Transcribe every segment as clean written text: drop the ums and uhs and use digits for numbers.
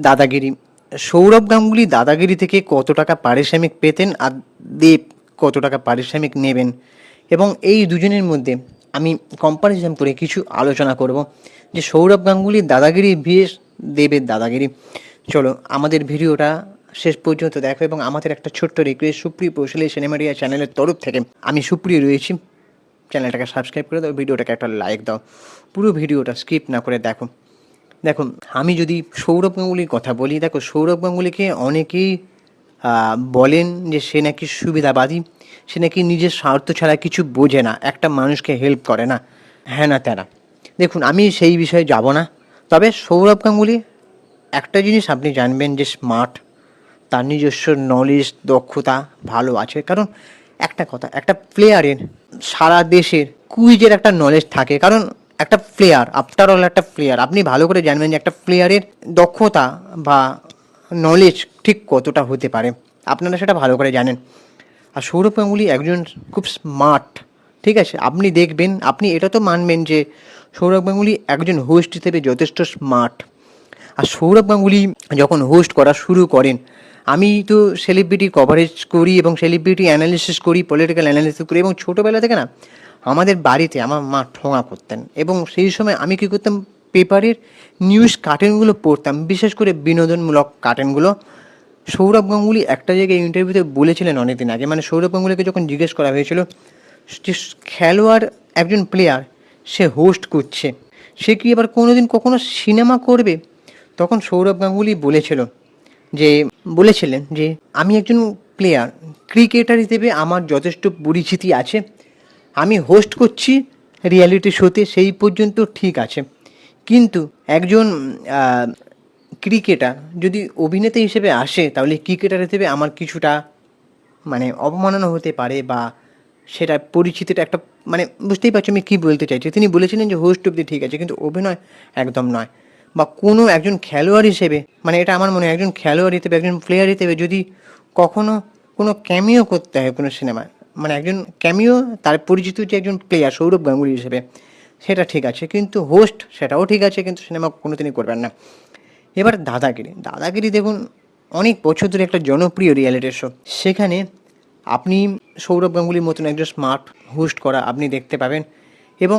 দাদাগিরি। সৌরভ গাঙ্গুলি দাদাগিরি থেকে কত টাকা পারিশ্রমিক পেতেন আর দেব কত টাকা পারিশ্রমিক নেবেন, এবং এই দুজনের মধ্যে আমি কম্পারিজন করে কিছু আলোচনা করব যে সৌরভ গাঙ্গুলির দাদাগিরি ভিএস দেবের দাদাগিরি। চলো আমাদের ভিডিওটা শেষ পর্যন্ত দেখো, এবং আমাদের একটা ছোট্ট রিকোয়েস্ট, সুপ্রিয় কৌশলী সিনেমাটিয়া চ্যানেলের তরফ থেকে আমি সুপ্রিয় রয়েছি, চ্যানেলটাকে সাবস্ক্রাইব করে দাও, ভিডিওটাকে একটা লাইক দাও, পুরো ভিডিওটা স্কিপ না করে দেখো। দেখুন, আমি যদি সৌরভ গাঙ্গুলির কথা বলি, দেখো সৌরভ গাঙ্গুলিকে অনেকেই বলেন যে সে নাকি সুবিধাবাদী, সে নাকি নিজের স্বার্থ ছাড়া কিছু বোঝে না, একটা মানুষকে হেল্প করে না, হ্যাঁ না তেনা। দেখুন, আমি সেই বিষয়ে যাব না, তবে সৌরভ গাঙ্গুলি একটা জিনিস আপনি জানবেন যে স্মার্ট, তার নিজস্ব নলেজ দক্ষতা ভালো আছে। কারণ একটা কথা, একটা প্লেয়ারের সারা দেশের কুইজের একটা নলেজ থাকে, কারণ একটা প্লেয়ার, আফটার অল একটা প্লেয়ার, আপনি ভালো করে জানবেন যে একটা প্লেয়ারের দক্ষতা বা নলেজ ঠিক কতটা হতে পারে, আপনারা সেটা ভালো করে জানেন। আর সৌরভ গাঙ্গুলি একজন খুব স্মার্ট, ঠিক আছে, আপনি দেখবেন, আপনি এটা তো মানবেন যে সৌরভ গাঙ্গুলি একজন হোস্ট হিসেবে যথেষ্ট স্মার্ট। আর সৌরভ গাঙ্গুলি যখন হোস্ট করা শুরু করেন, আমি তো সেলিব্রিটি কভারেজ করি এবং সেলিব্রিটি অ্যানালিসিস করি, পলিটিক্যাল অ্যানালিসিস করি, এবং ছোটোবেলা থেকে না আমাদের বাড়িতে আমার মা ঠোঙা করতেন, এবং সেই সময় আমি কী করতাম, পেপারের নিউজ কার্টেনগুলো পড়তাম, বিশেষ করে বিনোদনমূলক কার্টেনগুলো। সৌরভ গাঙ্গুলি একটা জায়গায় ইন্টারভিউতে বলেছিলেন অনেকদিন আগে, মানে সৌরভ গাঙ্গুলিকে যখন জিজ্ঞেস করা হয়েছিল যে খেলোয়াড় একজন প্লেয়ার সে হোস্ট করছে, সে কি এবার কখনো সিনেমা করবে, তখন সৌরভ গাঙ্গুলি বলেছিলেন যে আমি একজন প্লেয়ার, ক্রিকেটার হিসেবে আমার যথেষ্ট পরিচিতি আছে, আমি হোস্ট করছি রিয়ালিটি শোতে, সেই পর্যন্ত ঠিক আছে, কিন্তু একজন ক্রিকেটার যদি অভিনেতা হিসেবে আসে, তাহলে ক্রিকেটার হিসেবে আমার কিছুটা মানে অবমাননা হতে পারে, বা সেটা পরিচিতিটা একটা, মানে বুঝতেই পারছো আমি কী বলতে চাইছি। তিনি বলেছিলেন যে হোস্ট অব্দি ঠিক আছে, কিন্তু অভিনয় একদম নয়। বা কোনো একজন খেলোয়াড় হিসেবে, মানে এটা আমার মনে হয়, একজন খেলোয়াড় হিসেবে, একজন প্লেয়ার হিসেবে যদি কখনো কোনো ক্যামিও করতে হয় কোনো সিনেমায়, মানে একজন ক্যামিও, তার পরিচিত যে একজন প্লেয়ার সৌরভ গাঙ্গুলি হিসেবে, সেটা ঠিক আছে, কিন্তু হোস্ট সেটাও ঠিক আছে, কিন্তু সিনেমা কোনো তিনি করবেন না। এবার দাদাগিরি, দাদাগিরি দেখুন, অনেক বছর ধরে একটা জনপ্রিয় রিয়ালিটি শো, সেখানে আপনি সৌরভ গাঙ্গুলির মতন একজন স্মার্ট হোস্ট করা আপনি দেখতে পাবেন, এবং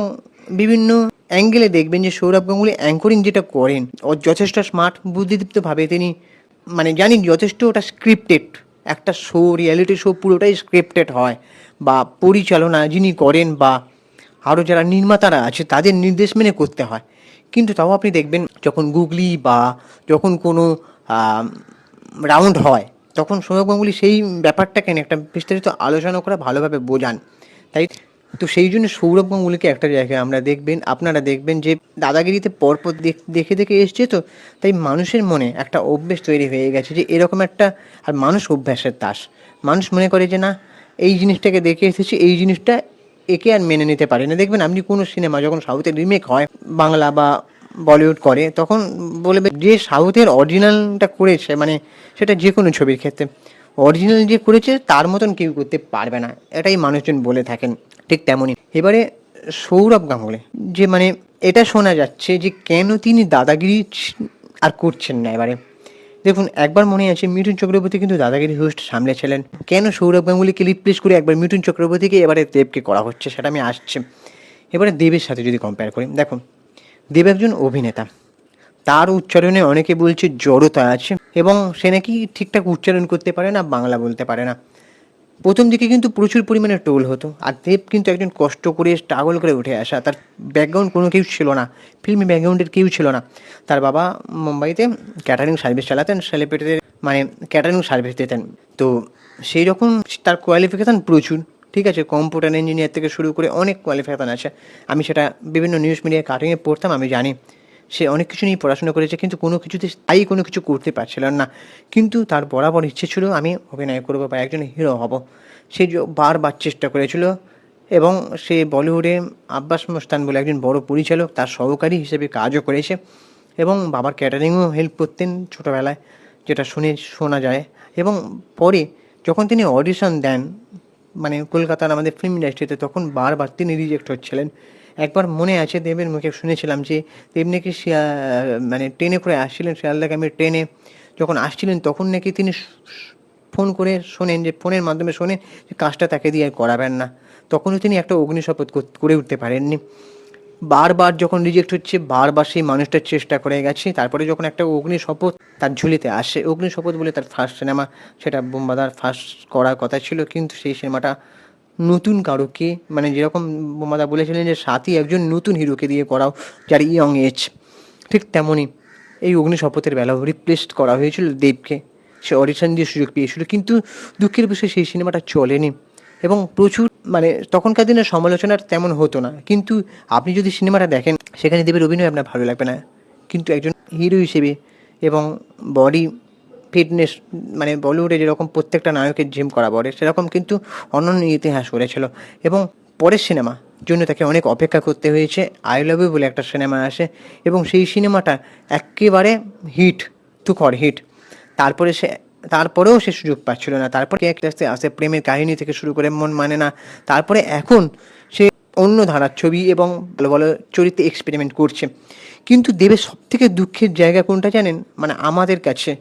বিভিন্ন অ্যাঙ্গেলে দেখবেন যে সৌরভ গাঙ্গুলি অ্যাঙ্করিং যেটা করেন, ও যথেষ্ট স্মার্ট, বুদ্ধিদীপ্তভাবে তিনি, মানে জানি যথেষ্ট ওটা স্ক্রিপ্টেড, একটা শো, রিয়ালিটি শো পুরোটাই স্ক্রিপ্টেড হয়, বা পরিচালনা যিনি করেন বা আরও যারা নির্মাতারা আছে তাদের নির্দেশ মেনে করতে হয়। কিন্তু তাও আপনি দেখবেন যখন গুগলি বা যখন কোনো রাউন্ড হয়, তখন সৌরভ গাঙ্গুলি সেই ব্যাপারটাকে নিয়ে একটা বিস্তারিত আলোচনা করে ভালোভাবে বোঝান। তাই তো সেই জন্য সৌরভ গাঙ্গুলিকে একটা জায়গায় আপনারা দেখবেন যে দাদাগিরিতে পরপর দেখে দেখে এসছে, তো তাই মানুষের মনে একটা অভ্যেস তৈরি হয়ে গেছে যে এরকম একটা, আর মানুষ অভ্যাসের দাস, মানুষ মনে করে যে না, এই জিনিসটাকে দেখে এসেছি, এই জিনিসটা একে আর মেনে নিতে পারে না। দেখবেন আপনি কোনো সিনেমা যখন সাউথের রিমেক হয়, বাংলা বা বলিউড করে, তখন বলবে যে সাউথের অরিজিনালটা করেছে, মানে সেটা যে কোনো ছবির ক্ষেত্রে অরিজিনাল যে করেছে তার মতন কেউ করতে পারবে না, এটাই মানুষজন বলে থাকেন। ঠিক তেমনই এবারে সৌরভ গাঙ্গুলি, যে মানে এটা শোনা যাচ্ছে যে কেন তিনি দাদাগিরি আর করছেন না। এবারে দেখুন, একবার মনে আছে মিঠুন চক্রবর্তী কিন্তু দাদাগিরি হোস্ট সামলেছিলেন, কেন সৌরভ গাঙ্গুলিকে রিপ্লেস করে একবার মিঠুন চক্রবর্তীকে এবারে দেবকে করা হচ্ছে, সেটা আমি আসছে। এবারে দেবের সাথে যদি কম্পেয়ার করি, দেখুন দেব একজন অভিনেতা, তার উচ্চারণে অনেকে বলছে জড়তা আছে, এবং সে নাকি ঠিকঠাক উচ্চারণ করতে পারে না, বাংলা বলতে পারে না। প্রথম দিকে কিন্তু প্রচুর পরিমাণে টোল হতো, আর দেব কিন্তু একজন কষ্ট করে স্ট্রাগল করে উঠে আসা, তার ব্যাকগ্রাউন্ড কোনো কেউ ছিল না, ফিল্মি ব্যাকগ্রাউন্ডের কেউ ছিল না। তার বাবা মুম্বাইতে ক্যাটারিং সার্ভিস চালাতেন, সেলিব্রিটিদের মানে ক্যাটারিং সার্ভিস দিতেন, তো সেই রকম তার কোয়ালিফিকেশান প্রচুর, ঠিক আছে, কম্পিউটার ইঞ্জিনিয়ার থেকে শুরু করে অনেক কোয়ালিফিকেশান আছে। আমি সেটা বিভিন্ন নিউজ মিডিয়ায় কাটিংয়ে পড়তাম, আমি জানি সে অনেক কিছু নিয়ে পড়াশোনা করেছে, কিন্তু কোনো কিছুতে স্থায়ী কোনো কিছু করতে পারছিলেন না। কিন্তু তার বরাবর ইচ্ছে ছিল আমি অভিনয় করবো বা একজন হিরো হব, সে বারবার চেষ্টা করেছিল, এবং সে বলিউডে আব্বাস মস্তান বলে একজন বড় পরিচালক তার সহকারী হিসেবে কাজও করেছে, এবং বাবার ক্যাটারিংও হেল্প করতেন ছোটোবেলায়, যেটা শোনা যায়। এবং পরে যখন তিনি অডিশন দেন, মানে কলকাতার আমাদের ফিল্ম ইন্ডাস্ট্রিতে, তখন বারবার তিনি রিজেক্ট হচ্ছিলেন, একবার মনে আছে দেবের মুখে শুনেছিলাম যে দেব নাকি মানে ট্রেনে করে আসছিলেন শিয়ালদাগামী ট্রেনে, যখন আসছিলেন তখন নাকি তিনি ফোন করে শোনেন, যে ফোনের মাধ্যমে শোনেন যে কাজটা তাকে দিয়ে আর করাবেন না। তখনও তিনি একটা অগ্নিশপথ করে উঠতে পারেননি। বারবার যখন রিজেক্ট হচ্ছে, বারবার সেই মানুষটার চেষ্টা করে গেছে, তারপরে যখন একটা অগ্নিশপথ তার ঝুলিতে আসে, অগ্নিশপথ বলে তার ফার্স্ট সিনেমা, সেটা বোম্বাদার ফার্স্ট করার কথা ছিল, কিন্তু সেই সিনেমাটা নতুন কারোকে, মানে যেরকম বোম্বাদা বলেছিলেন যে সাথী একজন নতুন হিরোকে দিয়ে করাও যার ইয়ং এজ, ঠিক তেমনই এই অগ্নিশপথের বেলাও রিপ্লেসড করা হয়েছিল দেবকে। সে অডিশন দিয়ে সুযোগ পেয়েছিল, কিন্তু দুঃখের বিষয় সেই সিনেমাটা চলেনি এবং প্রচুর, মানে তখনকার দিনের সমালোচনার তেমন হতো না। কিন্তু আপনি যদি সিনেমাটা দেখেন, সেখানে দেবের অভিনয় আপনার ভালো লাগবে না, কিন্তু একজন হিরো হিসেবে এবং বডি ফিটনেস, মানে বলিউডে যেরকম প্রত্যেকটা নায়কের জিম করা বলে, সেরকম কিন্তু অনন্য ইতিহাস করেছিল। এবং পরের সিনেমা জন্য তাকে অনেক অপেক্ষা করতে হয়েছে। আই লাভ ইউ বলে একটা সিনেমা আসে এবং সেই সিনেমাটা একেবারে হিট, তুখর হিট। তারপরেও সে সুযোগ পাচ্ছিল না। তারপরে আস্তে আস্তে আসে প্রেমের কাহিনী থেকে শুরু করে মন মানে না, তারপরে এখন সে অন্য ধারার ছবি এবং ভালো ভালো চরিত্রে এক্সপেরিমেন্ট করছে। কিন্তু দেবের সবথেকে দুঃখের জায়গা কোনটা জানেন, মানে আমাদের কাছে,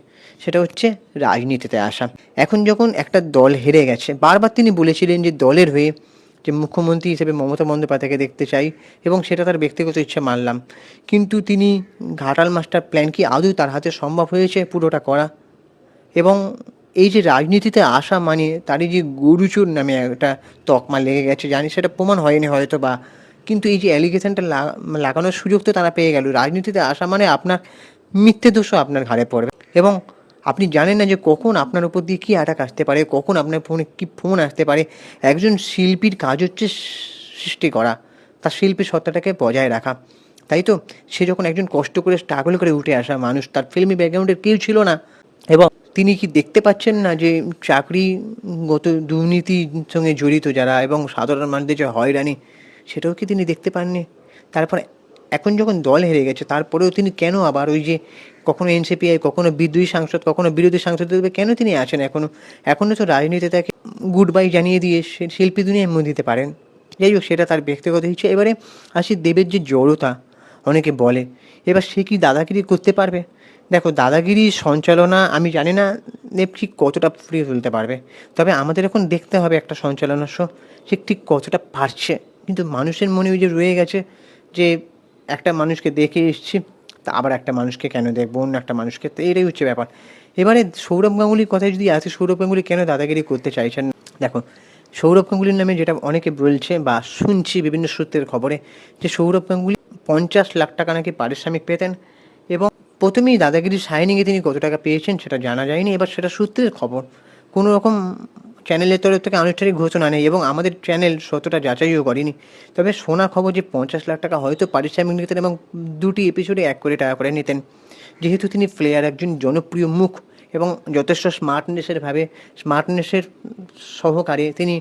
সেটা হচ্ছে রাজনীতিতে আসা। এখন যখন একটা দল হেরে গেছে, বারবার তিনি বলেছিলেন যে দলের হয়ে যে মুখ্যমন্ত্রী হিসেবে মমতা বন্দ্যোপাধ্যায়কে দেখতে চাই, এবং সেটা তার ব্যক্তিগত ইচ্ছা মানলাম। কিন্তু তিনি ঘাটাল মাস্টার প্ল্যান কি আদৌ তার হাতে সম্ভব হয়েছে পুরোটা করা? এবং এই যে রাজনীতিতে আসা মানে তারই যে গরুচোর নামে একটা তকমা লেগে গেছে, জানি সেটা প্রমাণ হয়নি হয়তো বা, কিন্তু এই যে অ্যালিগেশনটা লাগানোর সুযোগ তো তারা পেয়ে গেল। রাজনীতিতে আসা মানে আপনার মিথ্যে দোষও আপনার ঘাড়ে পড়বে, এবং আপনি জানেন না যে কখন আপনার উপর দিয়ে কী অ্যাটাক আসতে পারে, কখন আপনার ফোনে কী ফোন আসতে পারে। একজন শিল্পীর কাজ হচ্ছে সৃষ্টি করা, তার শিল্পী সত্তাটাকে বজায় রাখা, তাই তো? সে যখন একজন কষ্ট করে স্ট্রাগল করে উঠে আসা মানুষ, তার ফিল্মি ব্যাকগ্রাউন্ডের কেউ ছিল না, এবং তিনি কি দেখতে পাচ্ছেন না যে চাকরিগত দুর্নীতির সঙ্গে জড়িত যারা এবং সাধারণ মানুষদের যে হয়রানি, সেটাও কি তিনি দেখতে পাননি? তারপরে এখন যখন দল হেরে গেছে, তারপরেও তিনি কেন আবার ওই যে কখনো এনসিপিআই, কখনো বিদ্রোহী সাংসদ, কখনো বিরোধী সাংসদ হিসেবে কেন তিনি আছেন এখনও তো রাজনীতি তাকে গুড বাই জানিয়ে দিয়ে শিল্পী দুনিয়ায় মন দিতে পারেন। যাই হোক, সেটা তার ব্যক্তিগত ইচ্ছে। এবারে আসি দেবের যে জড়তা অনেকে বলে, এবার সে কি দাদাগিরি করতে পারবে? দেখো, দাদাগিরি সঞ্চালনা আমি জানি না দেব ঠিক কতটা ফুটিয়ে তুলতে পারবে, তবে আমাদের এখন দেখতে হবে একটা সঞ্চালনা শো সে ঠিক কতটা পারছে। কিন্তু মানুষের মনে ওই যে রয়ে গেছে যে একটা মানুষকে দেখে এসছি, তা আবার একটা মানুষকে কেন দেখবো, অন্য একটা মানুষকে, তো এটাই হচ্ছে ব্যাপার। এবারে সৌরভ গাঙ্গুলির কথায় যদি আসে, সৌরভ গাঙ্গুলি কেন দাদাগিরি করতে চাইছেন? দেখো, সৌরভ গাঙ্গুলির নামে যেটা অনেকে বলছে বা শুনছি বিভিন্ন সূত্রের খবরে, যে সৌরভ গাঙ্গুলি 50 লাখ টাকা নাকি পারিশ্রমিক পেতেন, এবং প্রথমেই দাদাগিরির শাইনিংয়ে তিনি কত টাকা পেয়েছেন সেটা জানা যায়নি। এবার সেটা সূত্রের খবর, কোনো রকম চ্যানেলের তরফ থেকে আনুষ্ঠানিক ঘোষণা নেই, এবং আমাদের চ্যানেল সতটা যাচাইও করেনি। তবে শোনা খবর যে 50 লাখ টাকা হয়তো পারিশ্রমিক নিতেন, এবং 2টি এপিসোডে 1 কোটি টাকা করে নিতেন। যেহেতু তিনি প্লেয়ার, একজন জনপ্রিয় মুখ, এবং যথেষ্ট স্মার্টনেসের সহকারে তিনি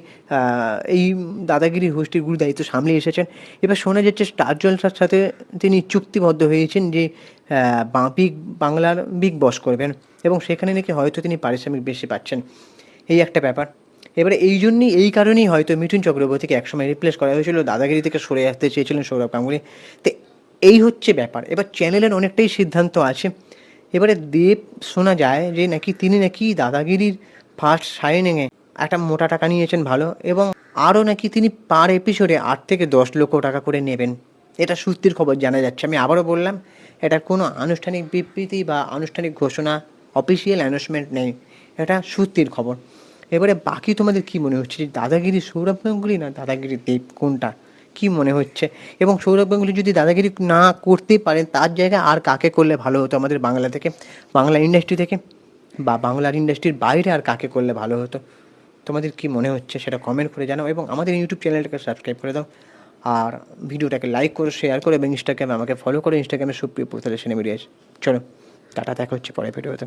এই দাদাগিরি হোস্টের গুরু দায়িত্ব সামলে এসেছেন। এবার শোনা যাচ্ছে স্টার জলসার সাথে তিনি চুক্তিবদ্ধ হয়েছেন যে বাংলার বিগ বস করবেন, এবং সেখানে নাকি হয়তো তিনি পারিশ্রমিক বেশি পাচ্ছেন, এই একটা ব্যাপার। এবারে এই কারণেই হয়তো মিঠুন চক্রবর্তীকে একসময় রিপ্লেস করা হয়েছিল, দাদাগিরি থেকে সরে আসতে চেয়েছিলেন সৌরভ গাঙ্গুলি। তো এই হচ্ছে ব্যাপার। এবার চ্যানেলের অনেকটাই সিদ্ধান্ত আছে। এবারে দেব শোনা যায় যে তিনি নাকি দাদাগিরির ফার্স্ট শাইনিংয়ে একটা মোটা টাকা নিয়েছেন ভালো, এবং আরও নাকি তিনি পার এপিসোডে 8 থেকে 10 লক্ষ টাকা করে নেবেন। এটা সূত্রের খবর জানা যাচ্ছে। আমি আবারও বললাম, এটার কোনো আনুষ্ঠানিক বিবৃতি বা আনুষ্ঠানিক ঘোষণা, অফিসিয়াল অ্যানাউন্সমেন্ট নেই, এটা সূত্রের খবর। এবারে বাকি তোমাদের কী মনে হচ্ছে, যে দাদাগিরি সৌরভ গাঙ্গুলি না দাদাগিরি দেব, কোনটা কী মনে হচ্ছে? এবং সৌরভ গাঙ্গুলি যদি দাদাগিরি না করতে পারেন, তার জায়গায় আর কাকে করলে ভালো হতো আমাদের বাংলা থেকে, বাংলা ইন্ডাস্ট্রি থেকে, বা বাংলার ইন্ডাস্ট্রির বাইরে আর কাকে করলে ভালো হতো? তোমাদের কী মনে হচ্ছে সেটা কমেন্ট করে জানাও, এবং আমাদের ইউটিউব চ্যানেলটাকে সাবস্ক্রাইব করে দাও, আর ভিডিওটাকে লাইক করো, শেয়ার করো, এবং ইনস্টাগ্রামে আমাকে ফলো করো, ইনস্টাগ্রামে সুপ্রিয় পোর্টালে সিনেমিডিয়াস। চলো, টাটা, দেখা হচ্ছে পরের ভিডিওতে।